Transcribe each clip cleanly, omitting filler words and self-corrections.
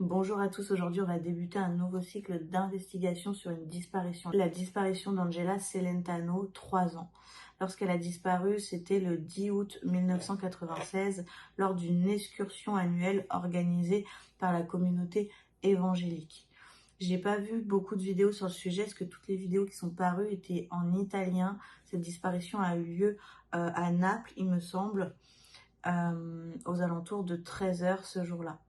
Bonjour à tous, aujourd'hui on va débuter un nouveau cycle d'investigation sur une disparition. La disparition d'Angela Celentano, 3 ans. Lorsqu'elle a disparu, c'était le 10 août 1996 lors d'une excursion annuelle organisée par la communauté évangélique. J'ai pas vu beaucoup de vidéos sur le sujet, parce que toutes les vidéos qui sont parues étaient en italien. Cette disparition a eu lieu à Naples, il me semble, aux alentours de 13 heures ce jour-là.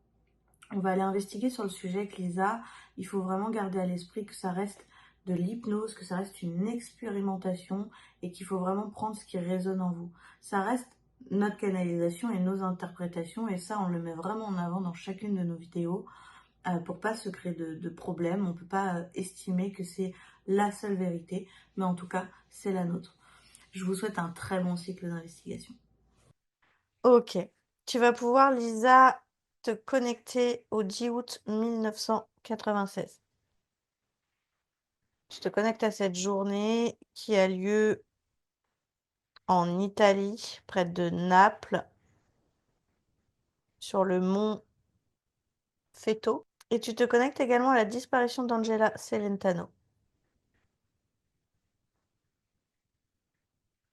On va aller investiguer sur le sujet avec Lisa. Il faut vraiment garder à l'esprit que ça reste de l'hypnose, que ça reste une expérimentation et qu'il faut vraiment prendre ce qui résonne en vous. Ça reste notre canalisation et nos interprétations, et ça on le met vraiment en avant dans chacune de nos vidéos pour pas se créer de problèmes. On peut pas estimer que c'est la seule vérité, mais en tout cas c'est la nôtre. Je vous souhaite un très bon cycle d'investigation. Ok. Tu vas pouvoir, Lisa, te connecter au 10 août 1996. Tu te connectes à cette journée qui a lieu en Italie, près de Naples, sur le mont Feto. Et tu te connectes également à la disparition d'Angela Celentano.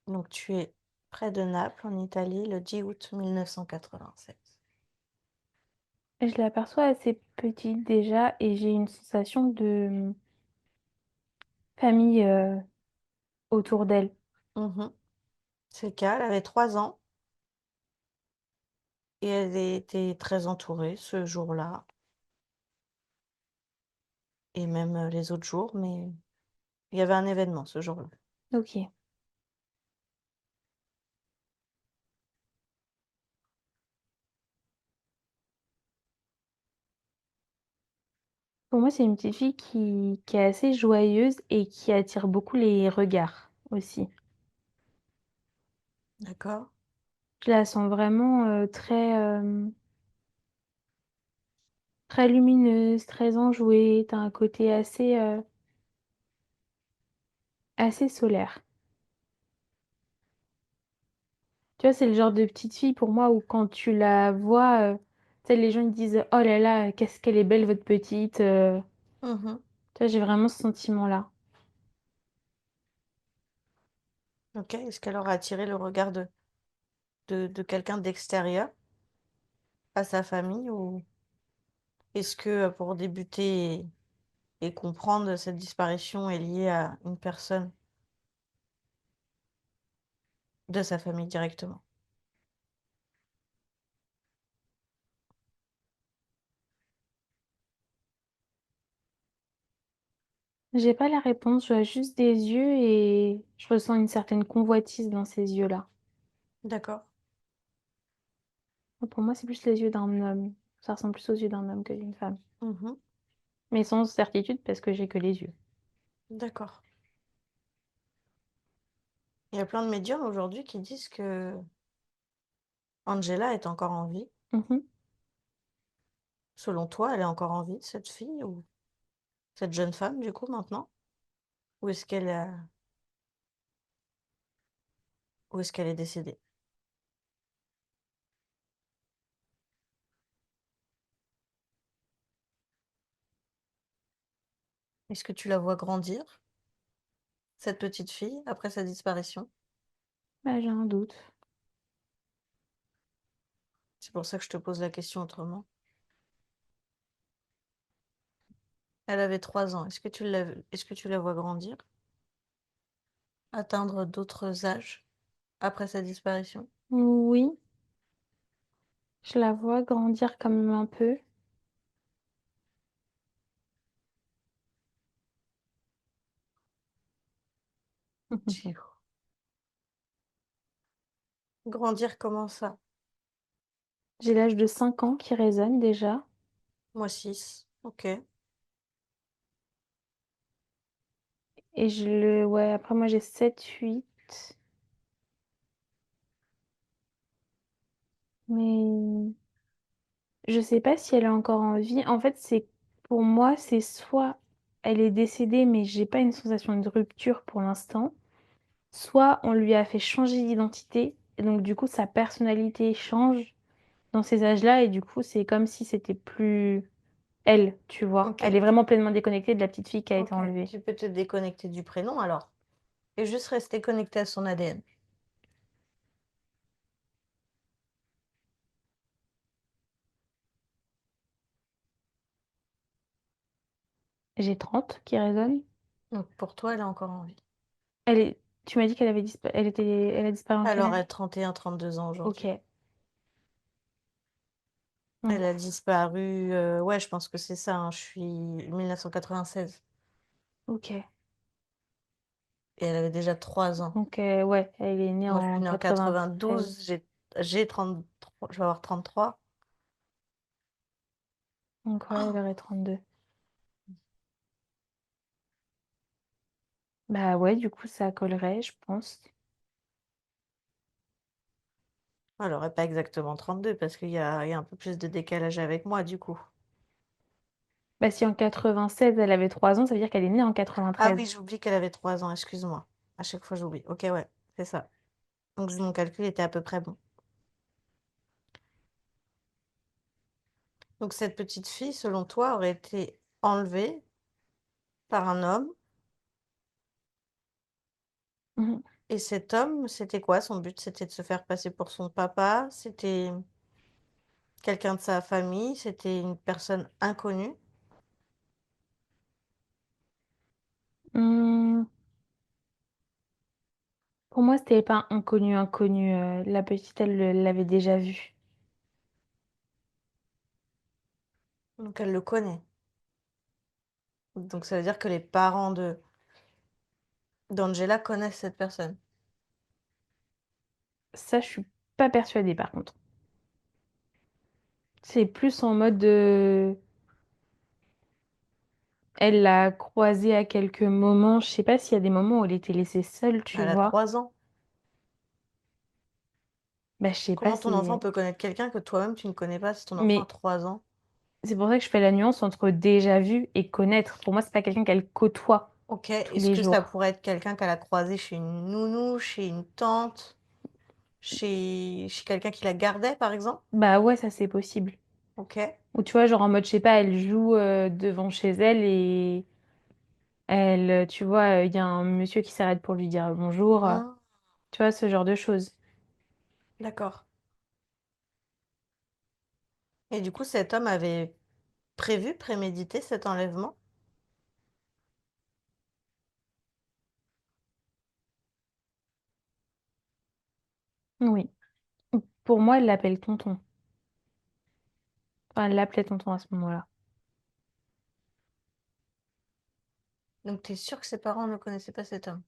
Donc tu es près de Naples, en Italie, le 10 août 1996. Je l'aperçois assez petite déjà et j'ai une sensation de famille autour d'elle. Mhm. C'est le cas, elle avait 3 ans et elle était très entourée ce jour-là et même les autres jours, mais il y avait un événement ce jour-là. Ok. Pour moi, c'est une petite fille qui est assez joyeuse et qui attire beaucoup les regards aussi. D'accord? Je la sens vraiment très lumineuse, très enjouée. T'as un côté assez solaire. Tu vois, c'est le genre de petite fille pour moi où quand tu la vois, tu sais, les gens ils disent, oh là là, qu'est-ce qu'elle est belle votre petite. Mhm. Tu vois, j'ai vraiment ce sentiment-là. Ok. Est-ce qu'elle aura attiré le regard de quelqu'un d'extérieur à sa famille ou est-ce que pour débuter et comprendre cette disparition est liée à une personne de sa famille directement? J'ai pas la réponse, je vois juste des yeux et je ressens une certaine convoitise dans ces yeux-là. D'accord. Pour moi, c'est plus les yeux d'un homme. Ça ressemble plus aux yeux d'un homme que d'une femme. Mhm. Mais sans certitude parce que j'ai que les yeux. D'accord. Il y a plein de médiums aujourd'hui qui disent que Angela est encore en vie. Mhm. Selon toi, elle est encore en vie, cette fille ou cette jeune femme, du coup, maintenant? Ou est-ce qu'elle est décédée? Est-ce que tu la vois grandir, cette petite fille, après sa disparition? Bah, j'ai un doute. C'est pour ça que je te pose la question autrement. Elle avait 3 ans. Est-ce que tu la vois grandir, atteindre d'autres âges après sa disparition? Oui, je la vois grandir quand même un peu. Tchou. Grandir comment ça? J'ai l'âge de 5 ans qui résonne déjà. Moi 6. Ok. Et ouais, après moi j'ai 7, 8. Mais je sais pas si elle est encore en vie. En fait, pour moi, c'est soit elle est décédée, mais j'ai pas une sensation de rupture pour l'instant. Soit on lui a fait changer d'identité, et donc du coup sa personnalité change dans ces âges-là, et du coup c'est comme si c'était plus elle, tu vois. Ok. Elle est vraiment pleinement déconnectée de la petite fille qui a été Ok. enlevée. Tu peux te déconnecter du prénom alors. Et juste rester connecté à son ADN. J'ai 30 qui résonnent. Donc pour toi, elle est encore en vie. Elle est... Tu m'as dit qu'elle avait elle a disparu en quelle Alors, elle année? a 31, 32 ans aujourd'hui. Ok. Elle a Donc, disparu, ouais, je pense que c'est ça, hein, je suis 1996. ok. Et elle avait déjà 3 ans. Donc, ouais, elle est née Moi, je suis en née en 93. 92, j'ai 33, je vais avoir 33. Donc, ouais, elle aurait 32. Bah ouais, du coup, ça collerait, je pense. Elle aurait pas exactement 32 parce qu'il y a un peu plus de décalage avec moi, du coup. Bah si en 96, elle avait 3 ans, ça veut dire qu'elle est née en Ah 93. oui, j'oublie qu'elle avait 3 ans, excuse-moi. À chaque fois, j'oublie. Ok, ouais, c'est ça. Donc, mon calcul était à peu près bon. Donc, cette petite fille, selon toi, aurait été enlevée par un homme. Mhm. Et cet homme, c'était quoi son but? C'était de se faire passer pour son papa? C'était quelqu'un de sa famille? C'était une personne inconnue? Hmm, Pour moi, c'était pas inconnu, inconnu. La petite, elle l'avait déjà vu. Donc, elle le connaît. Donc, ça veut dire que les parents de d'Angela connaissent cette personne. Ça, je suis pas persuadée, par contre. C'est plus en mode de... Elle l'a croisée à quelques moments. Je sais pas s'il y a des moments où elle était laissée seule, tu Elle a vois. 3 ans. Bah, je sais pas Comment ton enfant si... peut connaître quelqu'un que toi-même tu ne connais pas si ton enfant a Mais 3 ans? c'est pour ça que je fais la nuance entre déjà vu et connaître. Pour moi, c'est pas quelqu'un qu'elle côtoie Ok, tous est-ce les que ça jours. pourrait être quelqu'un qu'elle a croisé chez une nounou, chez une tante, chez quelqu'un qui la gardait, par exemple? Bah ouais, ça c'est possible. Ok. Ou tu vois, genre en mode, je sais pas, elle joue devant chez elle et elle, tu vois, il y a un monsieur qui s'arrête pour lui dire bonjour. Hmm, Tu vois, ce genre de choses. d'accord. Et du coup, cet homme avait prévu, prémédité cet enlèvement? Oui. Pour moi, elle l'appelle tonton. Enfin, elle l'appelait tonton à ce moment-là. Donc, t'es sûr que ses parents ne connaissaient pas cet homme?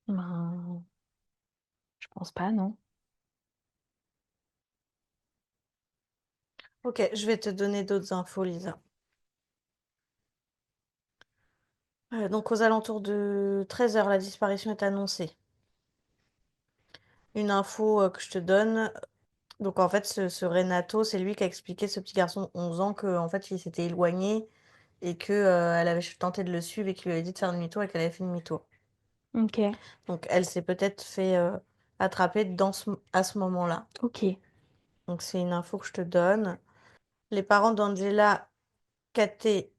Ben, je pense pas, non. Ok, je vais te donner d'autres infos, Lisa. Donc, aux alentours de 13 heures, la disparition est annoncée. Une info que je te donne. Donc, en fait, ce Renato, c'est lui qui a expliqué, ce petit garçon de 11 ans, qu'en fait, il s'était éloigné et que, elle avait tenté de le suivre et qu'il lui avait dit de faire demi-tour et qu'elle avait fait demi-tour. Ok, Donc, elle s'est peut-être fait attraper à ce moment-là. ok. Donc, c'est une info que je te donne. Les parents d'Angela Cate-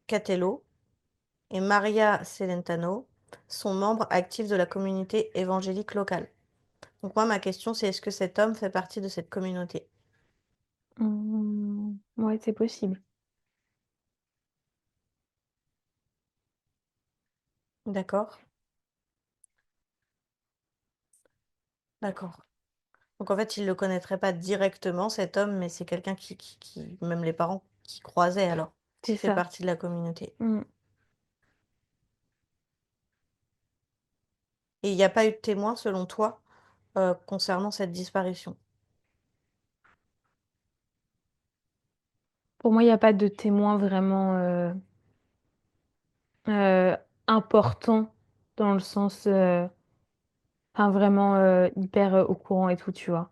Catello et Maria Celentano sont membres actifs de la communauté évangélique locale. Donc moi, ma question, c'est est-ce que cet homme fait partie de cette communauté? Ouais, c'est possible. D'accord? D'accord. Donc en fait, il ne le connaîtrait pas directement, cet homme, mais c'est quelqu'un même les parents, qui croisaient alors, C'est qui fait ça. partie de la communauté. Mm. Et il n'y a pas eu de témoin, selon toi, concernant cette disparition? Pour moi, il n'y a pas de témoin vraiment euh, important dans le sens, enfin vraiment hyper au courant et tout, tu vois.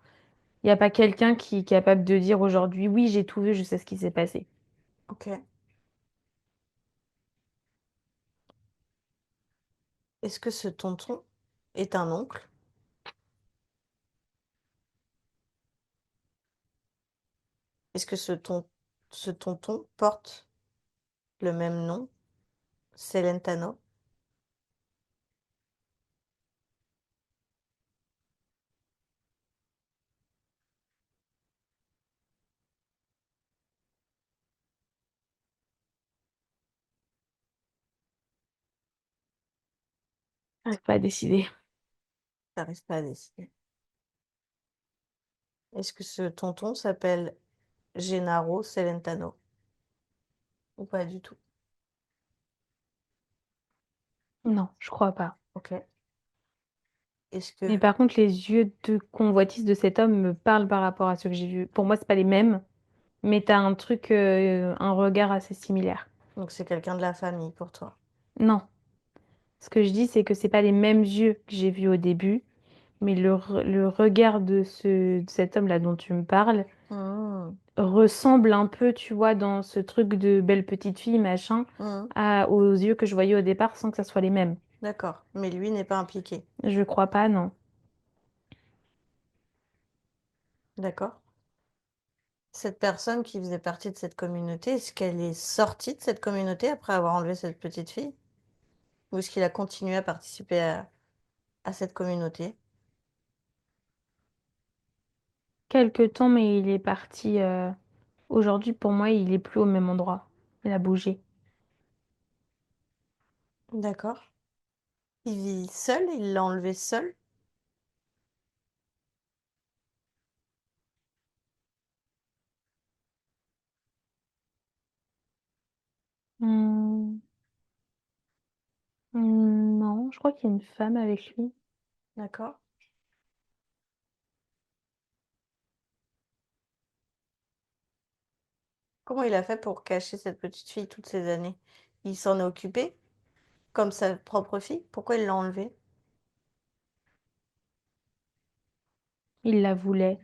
Il n'y a pas quelqu'un qui est capable de dire aujourd'hui, oui, j'ai tout vu, je sais ce qui s'est passé. Ok. Est-ce que ce tonton est un oncle? Est-ce que ce tonton porte le même nom, Celentano? J'arrive pas à décider. J'arrive pas à décider. Est-ce que ce tonton s'appelle Gennaro Celentano ou pas du tout? Non, je crois pas. Ok. Est-ce Mais que par contre, les yeux de convoitise de cet homme me parlent par rapport à ceux que j'ai vus. Pour moi, c'est pas les mêmes, mais t'as un truc, un regard assez similaire. donc c'est quelqu'un de la famille pour toi? Non, ce que je dis, c'est que c'est pas les mêmes yeux que j'ai vus au début, mais le regard de cet homme-là dont tu me parles Mmh, ressemble un peu, tu vois, dans ce truc de belle petite fille, machin, mmh, aux yeux que je voyais au départ sans que ça soit les mêmes. d'accord. Mais lui n'est pas impliqué. Je crois pas, non. D'accord. Cette personne qui faisait partie de cette communauté, est-ce qu'elle est sortie de cette communauté après avoir enlevé cette petite fille? Ou est-ce qu'il a continué à participer à cette communauté? Quelque temps, mais il est parti. Aujourd'hui, pour moi, il est plus au même endroit. Il a bougé. D'accord. Il vit seul? Il l'a enlevé seul? Hmm, non, je crois qu'il y a une femme avec lui. D'accord. Comment il a fait pour cacher cette petite fille toutes ces années? Il s'en est occupé comme sa propre fille? Pourquoi il l'a enlevée? Il la voulait.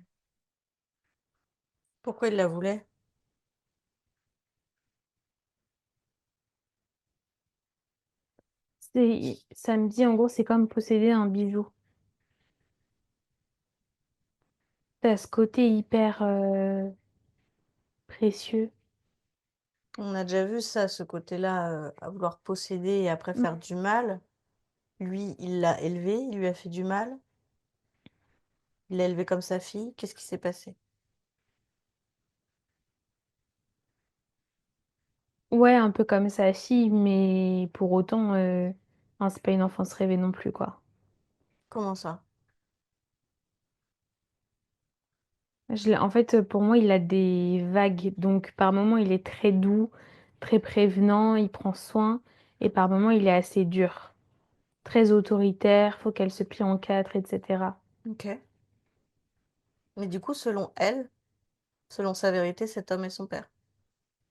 Pourquoi il la voulait? Ça me dit, en gros, c'est comme posséder un bijou. T'as ce côté hyper précieux. On a déjà vu ça, ce côté-là, à vouloir posséder et après Mm. faire du mal. Lui, il l'a élevé, il lui a fait du mal. Il l'a élevé comme sa fille. Qu'est-ce qui s'est passé? Ouais, un peu comme sa fille, mais pour autant, hein, c'est pas une enfance rêvée non plus, quoi. Comment ça? En fait, pour moi, il a des vagues. Donc, par moments, il est très doux, très prévenant, il prend soin. Et par moments, il est assez dur, très autoritaire, faut qu'elle se plie en quatre, etc. Ok. Mais du coup, selon elle, selon sa vérité, cet homme est son père.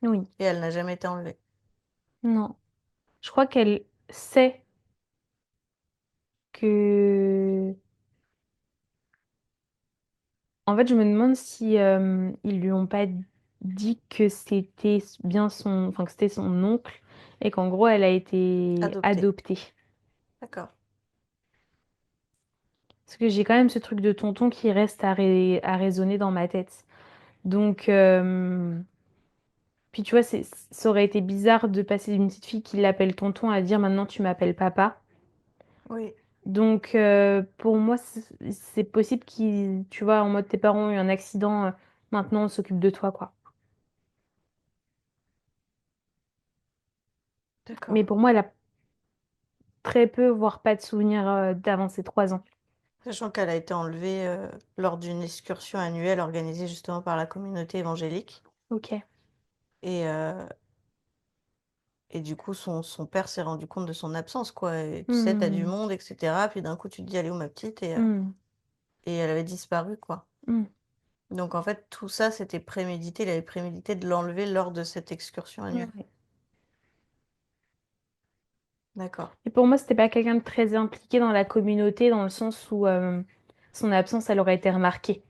Oui, Et elle n'a jamais été enlevée. non. Je crois qu'elle sait que... En fait, je me demande si ils lui ont pas dit que c'était bien son... Enfin, que c'était son oncle et qu'en gros, elle a été Adoptée. adoptée. D'accord. Parce que j'ai quand même ce truc de tonton qui reste à résonner dans ma tête. Donc, puis tu vois, ça aurait été bizarre de passer d'une petite fille qui l'appelle tonton à dire maintenant tu m'appelles papa. Oui. Donc, pour moi, c'est possible qu'ils, tu vois, en mode tes parents ont eu un accident, maintenant on s'occupe de toi, quoi. D'accord. Mais pour moi, elle a très peu, voire pas de souvenir d'avant ses 3 ans. Sachant qu'elle a été enlevée lors d'une excursion annuelle organisée justement par la communauté évangélique. Ok. Et, et du coup, son père s'est rendu compte de son absence, quoi. Et tu sais, t'as du Hmm, monde, etc. Puis d'un coup, tu te dis, elle est où ma petite? hmm, Et elle avait disparu, quoi. hmm. Donc en fait, tout ça, c'était prémédité. Il avait prémédité de l'enlever lors de cette excursion annuelle. Ouais. D'accord. Et pour moi, c'était pas quelqu'un de très impliqué dans la communauté, dans le sens où son absence, elle aurait été remarquée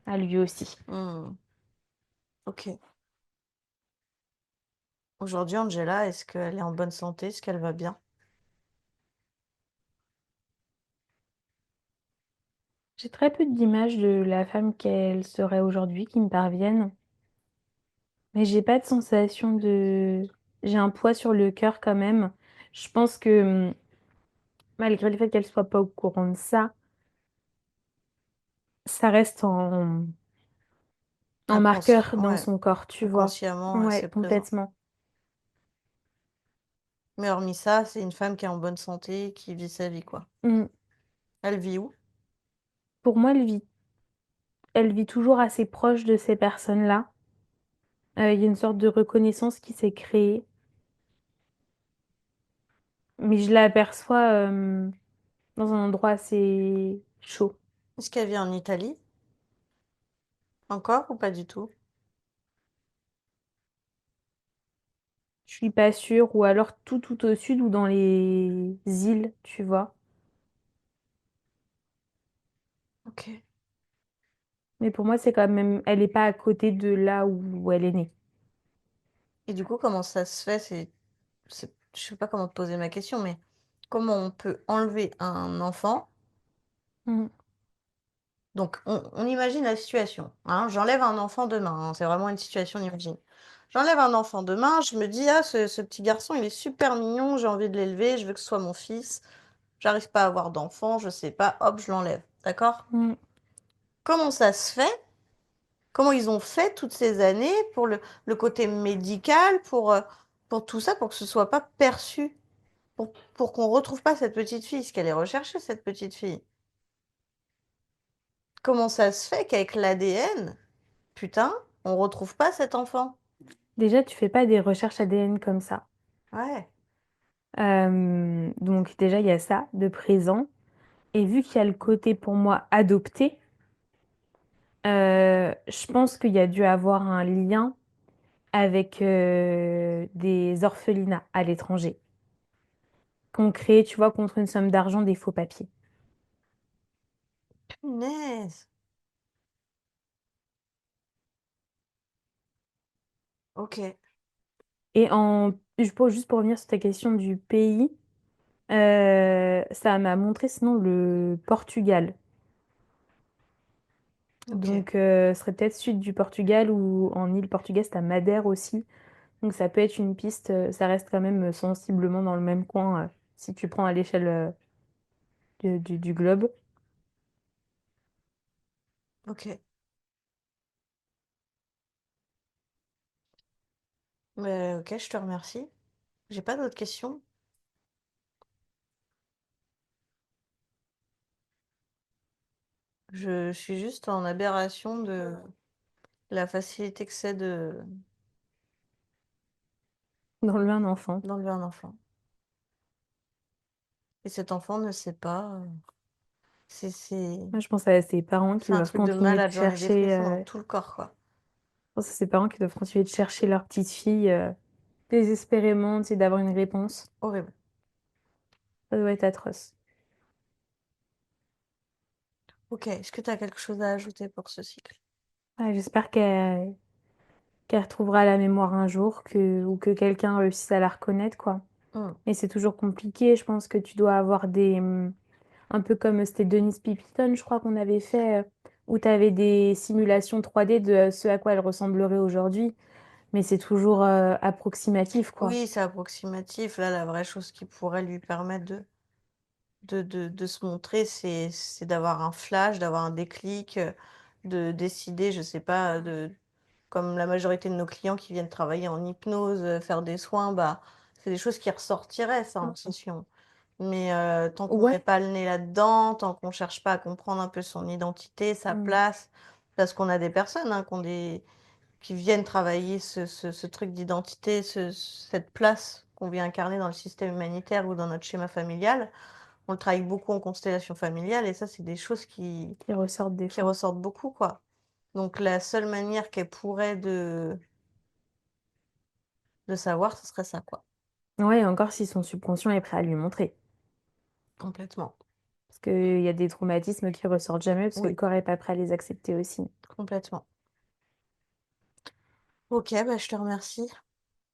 à lui aussi. Hmm. Ok. Aujourd'hui, Angela, est-ce qu'elle est en bonne santé? Est-ce qu'elle va bien? J'ai très peu d'images de la femme qu'elle serait aujourd'hui qui me parviennent. Mais j'ai pas de sensation de... J'ai un poids sur le cœur quand même. Je pense que malgré le fait qu'elle soit pas au courant de ça, ça reste en marqueur dans Ouais, son corps, tu vois. inconsciemment, Ouais, c'est présent. complètement. Mais hormis ça, c'est une femme qui est en bonne santé, qui vit sa vie, quoi. Mm. Elle vit où? Pour moi, elle vit toujours assez proche de ces personnes-là. Il y a une sorte de reconnaissance qui s'est créée. Mais je l'aperçois dans un endroit assez chaud. Est-ce qu'elle vit en Italie? Encore ou pas du tout? Je suis pas sûre. Ou alors tout au sud ou dans les îles, tu vois. Ok. Mais pour moi, c'est quand même... Elle est pas à côté de là où elle est née. Et du coup, comment ça se fait? Je sais pas comment te poser ma question, mais comment on peut enlever un enfant? Mm. Donc, on imagine la situation, hein. J'enlève un enfant demain, hein, c'est vraiment une situation, on imagine. J'enlève un enfant demain, je me dis, ah, ce petit garçon, il est super mignon, j'ai envie de l'élever, je veux que ce soit mon fils. J'arrive pas à avoir d'enfant, je sais pas, hop, je l'enlève. D'accord? Mm. Comment ça se fait? Comment ils ont fait toutes ces années pour le côté médical, pour tout ça, pour que ce soit pas perçu, pour qu'on retrouve pas cette petite fille, ce qu'elle est recherchée, cette petite fille. Comment ça se fait qu'avec l'ADN, putain, on retrouve pas cet enfant? Déjà, tu fais pas des recherches ADN comme ça. Ouais, Donc déjà, il y a ça de présent. Et vu qu'il y a le côté pour moi adopté, je pense qu'il y a dû avoir un lien avec des orphelinats à l'étranger qu'on crée, tu vois, contre une somme d'argent des faux papiers. punaise. Ok, Et juste pour revenir sur ta question du pays, ça m'a montré sinon le Portugal. ok, Donc, ce serait peut-être sud du Portugal ou en île portugaise, t'as Madère aussi. Donc, ça peut être une piste, ça reste quand même sensiblement dans le même coin si tu prends à l'échelle du globe. ok. Ok, je te remercie. J'ai pas d'autres questions. Je suis juste en aberration de la facilité que c'est de D'enlever un enfant. d'enlever un enfant. Et cet enfant ne sait pas. C'est Moi, je pense à ses parents qui c'est un doivent truc de continuer de malade, j'en ai des chercher. frissons dans tout le corps, quoi. Je pense à ses parents qui doivent continuer de chercher leur petite fille désespérément, tu sais, d'avoir une réponse. Horrible. Ça doit être atroce. Ok, est-ce que tu as quelque chose à ajouter pour ce cycle? Ouais, j'espère qu'elle retrouvera la mémoire un jour, ou que quelqu'un réussisse à la reconnaître, quoi. Hmm. Et c'est toujours compliqué. Je pense que tu dois avoir un peu comme c'était Denise Pipiton, je crois qu'on avait fait, où tu avais des simulations 3D de ce à quoi elle ressemblerait aujourd'hui. Mais c'est toujours approximatif, quoi. Oui, c'est approximatif. Là, la vraie chose qui pourrait lui permettre de se montrer, c'est d'avoir un flash, d'avoir un déclic, de décider, je sais pas, comme la majorité de nos clients qui viennent travailler en hypnose, faire des soins, bah, c'est des choses qui ressortiraient, ça, en Mm. session. Mais tant qu'on met Ouais. pas le nez là-dedans, tant qu'on cherche pas à comprendre un peu son identité, sa Mm. place, parce qu'on a des personnes hein, qui viennent travailler ce truc d'identité, cette place qu'on vient incarner dans le système humanitaire ou dans notre schéma familial. On le travaille beaucoup en constellation familiale et ça, c'est des choses Qui ressortent des qui fois. ressortent beaucoup, quoi. Donc la seule manière qu'elle pourrait de savoir, ce serait ça, quoi. Ouais, encore si son subconscient est prêt à lui montrer. Complètement. Parce qu'il y a des traumatismes qui ressortent jamais parce que le Oui, corps est pas prêt à les accepter aussi. complètement. Ok, bah, je te remercie.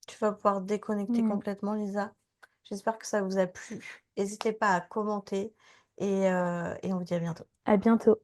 Tu vas pouvoir déconnecter Mm. complètement, Lisa. J'espère que ça vous a plu. N'hésitez pas à commenter et on vous dit à bientôt. À bientôt.